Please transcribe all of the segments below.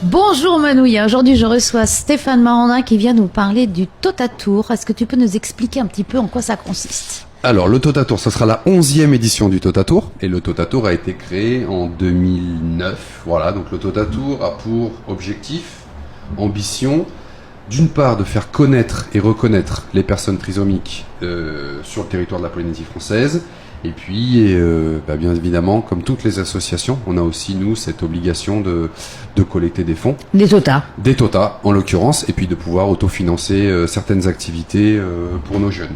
Bonjour Manouya, aujourd'hui je reçois Stéphane Marandin qui vient nous parler du Totatour. Est-ce que tu peux nous expliquer un petit peu en quoi ça consiste ? Alors le Totatour, ça sera la 11e édition du Totatour et le Totatour a été créé en 2009. Voilà, donc le Totatour a pour objectif, ambition, d'une part de faire connaître et reconnaître les personnes trisomiques sur le territoire de la Polynésie française. Et puis, bien évidemment, comme toutes les associations, on a aussi, nous, cette obligation de collecter des fonds. Des TOTA. Des TOTA, en l'occurrence, et puis de pouvoir autofinancer certaines activités pour nos jeunes.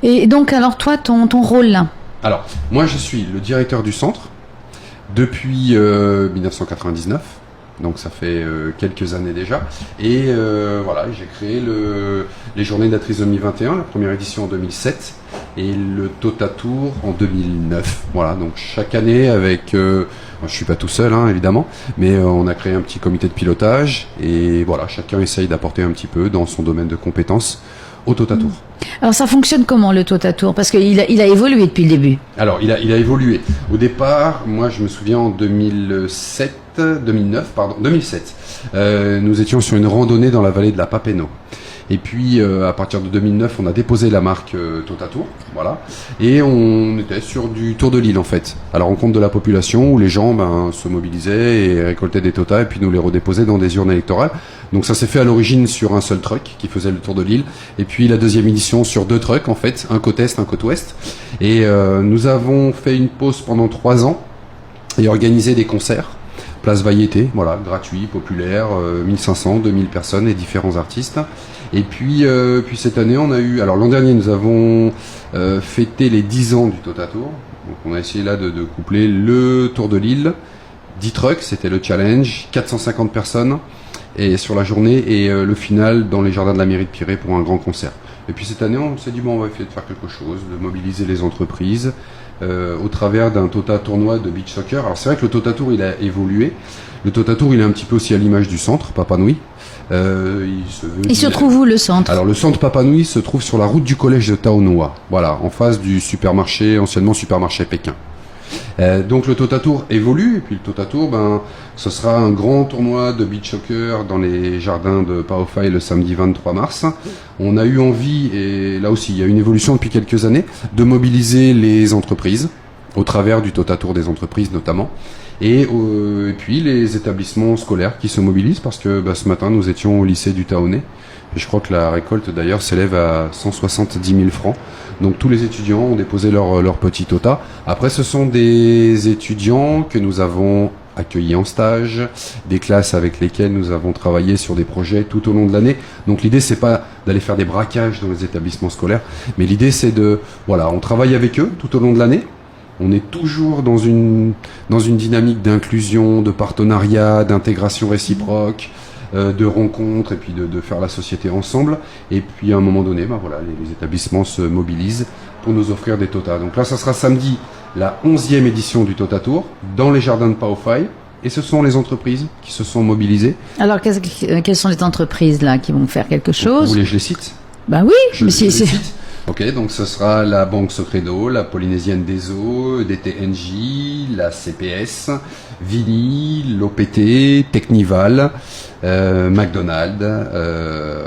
Et donc, alors toi, ton rôle là ? Alors, moi, je suis le directeur du centre depuis 1999. Donc ça fait quelques années déjà. Et voilà, j'ai créé les Journées de la Trisomie 21, la première édition en 2007, et le Totatour en 2009. Voilà, donc chaque année avec... je suis pas tout seul, hein, évidemment, mais on a créé un petit comité de pilotage, et voilà, chacun essaye d'apporter un petit peu dans son domaine de compétences au Totatour. Alors ça fonctionne comment le Totatour ? Parce qu'il a évolué depuis le début. Alors il a évolué. Au départ, moi je me souviens en 2007, nous étions sur une randonnée dans la vallée de la Papineau. Et puis à partir de 2009, on a déposé la marque Totatour, voilà, et on était sur du tour de l'île en fait, à la rencontre de la population où les gens se mobilisaient et récoltaient des totas et puis nous les redéposaient dans des urnes électorales. Donc ça s'est fait à l'origine sur un seul truck qui faisait le tour de l'île, et puis la deuxième édition sur 2 trucks en fait, un côte est, un côte ouest. Et nous avons fait une pause pendant 3 ans et organisé des concerts. Place Vailleté, voilà, gratuit, populaire, 1500, 2000 personnes et différents artistes. Et puis cette année, on a eu... Alors l'an dernier, nous avons fêté les 10 ans du Totatour. Donc on a essayé là de coupler le Tour de l'île, 10 trucks, c'était le challenge, 450 personnes et sur la journée, et le final dans les jardins de la mairie de Pirée pour un grand concert. Et puis cette année, on s'est dit, on va essayer de faire quelque chose, de mobiliser les entreprises au travers d'un Tota tournoi de beach soccer. Alors c'est vrai que le Totatour, il a évolué. Le Totatour, il est un petit peu aussi à l'image du centre, Papanui. Il se trouve où le centre ? Alors le centre Papanui se trouve sur la route du collège de Taonoa, voilà, en face du supermarché, anciennement supermarché Pékin. Donc le Totatour évolue, et puis le Totatour, ce sera un grand tournoi de beach soccer dans les jardins de Paofaï le samedi 23 mars. On a eu envie, et là aussi il y a une évolution depuis quelques années, de mobiliser les entreprises, au travers du Totatour des entreprises notamment, et puis les établissements scolaires qui se mobilisent, parce que ce matin nous étions au lycée du Taonais, et je crois que la récolte d'ailleurs s'élève à 170 000 francs. Donc tous les étudiants ont déposé leur petit tota. Après, ce sont des étudiants que nous avons accueillis en stage, des classes avec lesquelles nous avons travaillé sur des projets tout au long de l'année. Donc l'idée, c'est pas d'aller faire des braquages dans les établissements scolaires, mais l'idée, c'est on travaille avec eux tout au long de l'année. On est toujours dans une dynamique d'inclusion, de partenariat, d'intégration réciproque, de rencontres, et puis de faire la société ensemble. Et puis à un moment donné, les établissements se mobilisent pour nous offrir des totas. Donc là, ça sera samedi, la 11e édition du Totatour, dans les jardins de Paofaï. Et ce sont les entreprises qui se sont mobilisées. Alors, quelles sont les entreprises là qui vont faire quelque chose ? Vous voulez que je les cite ? Ben oui, je cite. Ok, donc ce sera la Banque Socredo, la Polynésienne des Eaux, DTNJ, la CPS, Vini, l'OPT, Technival, McDonald's,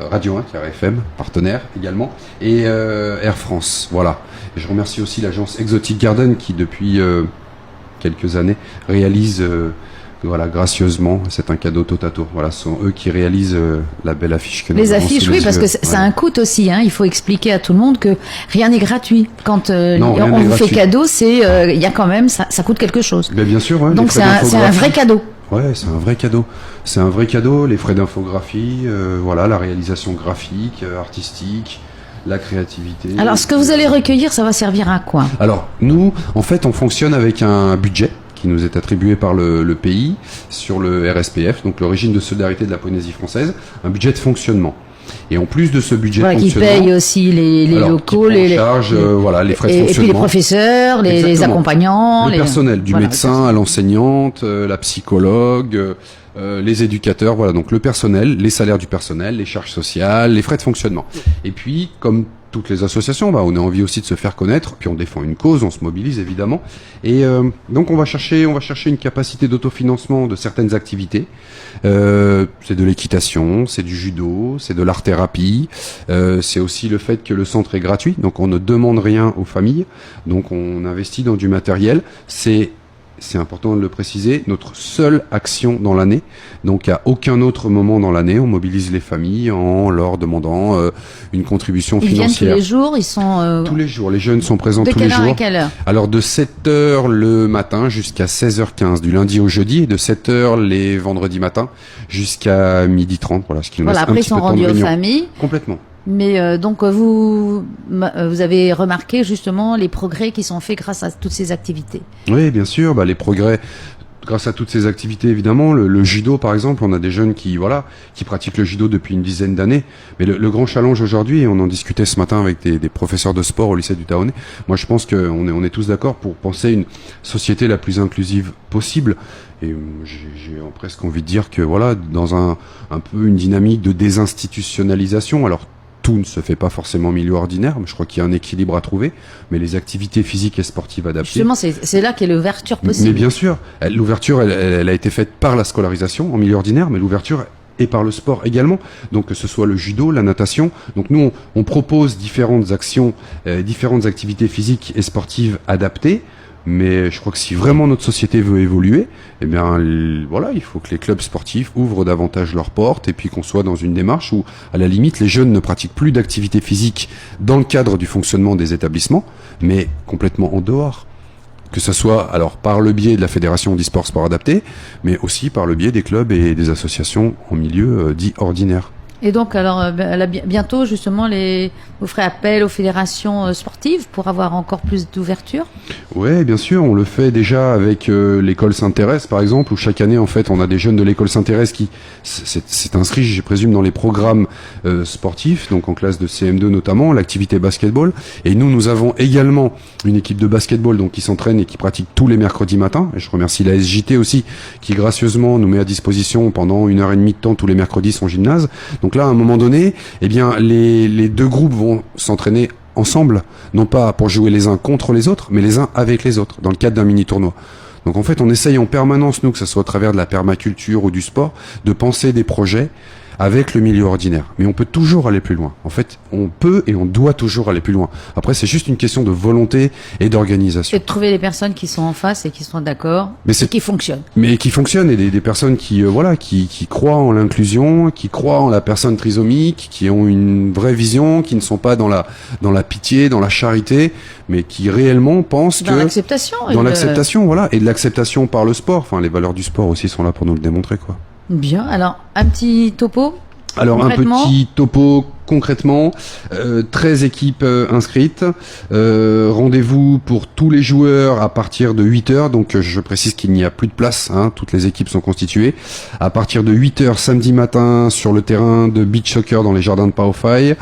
Radio 1, RFM, partenaire également, et Air France. Voilà. Et je remercie aussi l'agence Exotic Garden qui depuis quelques années réalise gracieusement, c'est un cadeau Totatour. Voilà, ce sont eux qui réalisent la belle affiche que nous avons sous les yeux. Les affiches, oui, parce que ça a un coût aussi. Il faut expliquer à tout le monde que rien n'est gratuit. Quand on vous fait cadeau, il y a quand même, ça coûte quelque chose. Mais bien sûr, ouais, donc c'est un vrai cadeau. Ouais, c'est un vrai cadeau. C'est un vrai cadeau. Les frais d'infographie, la réalisation graphique, artistique, la créativité. Alors, ce que vous allez recueillir, ça va servir à quoi ? Alors, nous, en fait, on fonctionne avec un budget qui nous est attribué par le pays sur le RSPF, donc le régime de solidarité de la Polynésie française, un budget de fonctionnement. Et en plus de ce budget de fonctionnement, qui paye aussi les locaux, les charges, les frais de fonctionnement. Et puis les professeurs, les accompagnants, le personnel, du médecin à l'enseignante, la psychologue, les éducateurs, donc le personnel, les salaires du personnel, les charges sociales, les frais de fonctionnement. Et puis, comme toutes les associations, on a envie aussi de se faire connaître, puis on défend une cause, on se mobilise évidemment, et donc on va chercher une capacité d'autofinancement de certaines activités. C'est de l'équitation, c'est du judo, c'est de l'art-thérapie, c'est aussi le fait que le centre est gratuit, donc on ne demande rien aux familles, donc on investit dans du matériel. C'est important de le préciser, notre seule action dans l'année. Donc à aucun autre moment dans l'année, on mobilise les familles en leur demandant une contribution financière. Ils viennent tous les jours, ils sont... Tous les jours, les jeunes sont présents tous les jours. De quelle heure à quelle heure? Alors de 7h le matin jusqu'à 16h15, du lundi au jeudi, et de 7h les vendredis matins jusqu'à 12h30. Voilà, ce qui nous laisse après, un ils petit sont peu de temps rendus de aux réunion. familles. Complètement. Mais donc vous avez remarqué justement les progrès qui sont faits grâce à toutes ces activités. Oui, bien sûr, les progrès grâce à toutes ces activités évidemment. Le judo par exemple, on a des jeunes qui pratiquent le judo depuis une dizaine d'années. Mais le grand challenge aujourd'hui, et on en discutait ce matin avec des professeurs de sport au lycée du Taonnet. Moi, je pense qu'on est tous d'accord pour penser une société la plus inclusive possible. Et j'ai presque envie de dire que dans un peu une dynamique de désinstitutionnalisation. Alors tout ne se fait pas forcément en milieu ordinaire, mais je crois qu'il y a un équilibre à trouver. Mais les activités physiques et sportives adaptées... Justement, c'est là qu'est l'ouverture possible. Mais bien sûr, l'ouverture, elle a été faite par la scolarisation en milieu ordinaire, mais l'ouverture est par le sport également. Donc que ce soit le judo, la natation. Donc nous, on propose différentes actions, différentes activités physiques et sportives adaptées. Mais je crois que si vraiment notre société veut évoluer, eh bien, il faut que les clubs sportifs ouvrent davantage leurs portes et puis qu'on soit dans une démarche où, à la limite, les jeunes ne pratiquent plus d'activité physique dans le cadre du fonctionnement des établissements, mais complètement en dehors. Que ce soit, alors, par le biais de la Fédération d'e-sport sport adapté, mais aussi par le biais des clubs et des associations en milieu dit ordinaire. Et donc, alors, bientôt, justement, vous ferez appel aux fédérations sportives pour avoir encore plus d'ouverture? Oui, bien sûr, on le fait déjà avec l'école Sainte-Thérèse, par exemple, où chaque année, en fait, on a des jeunes de l'école Sainte-Thérèse qui c'est inscrit, je présume, dans les programmes sportifs, donc en classe de CM2 notamment, l'activité basketball. Et nous avons également une équipe de basketball donc qui s'entraîne et qui pratique tous les mercredis matins. Et je remercie la SJT aussi, qui gracieusement nous met à disposition pendant 1h30 de temps tous les mercredis son gymnase. Donc là, à un moment donné, eh bien, les deux groupes vont s'entraîner ensemble, non pas pour jouer les uns contre les autres, mais les uns avec les autres, dans le cadre d'un mini-tournoi. Donc en fait, on essaye en permanence, nous, que ce soit au travers de la permaculture ou du sport, de penser des projets avec le milieu ordinaire. Mais on peut toujours aller plus loin. En fait, on peut et on doit toujours aller plus loin. Après, c'est juste une question de volonté et d'organisation. Et de trouver les personnes qui sont en face et qui sont d'accord et qui fonctionnent. Mais qui fonctionnent et des personnes qui croient en l'inclusion, qui croient en la personne trisomique, qui ont une vraie vision, qui ne sont pas dans la pitié, dans la charité, mais qui réellement pensent dans l'acceptation. Dans l'acceptation, voilà. Et de l'acceptation par le sport. Enfin, les valeurs du sport aussi sont là pour nous le démontrer, quoi. Bien. Alors, un petit topo. Alors, un petit topo concrètement, 13 équipes inscrites, rendez-vous pour tous les joueurs à partir de 8h, donc je précise qu'il n'y a plus de place, toutes les équipes sont constituées, à partir de 8h samedi matin sur le terrain de beach soccer dans les jardins de Paofai.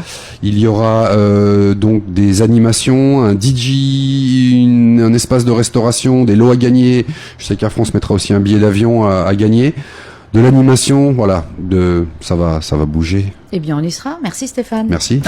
Il y aura donc des animations, un DJ, un espace de restauration, des lots à gagner, je sais qu'Air France mettra aussi un billet d'avion à gagner. De l'animation, voilà, ça va bouger. Eh bien, on y sera. Merci Stéphane. Merci.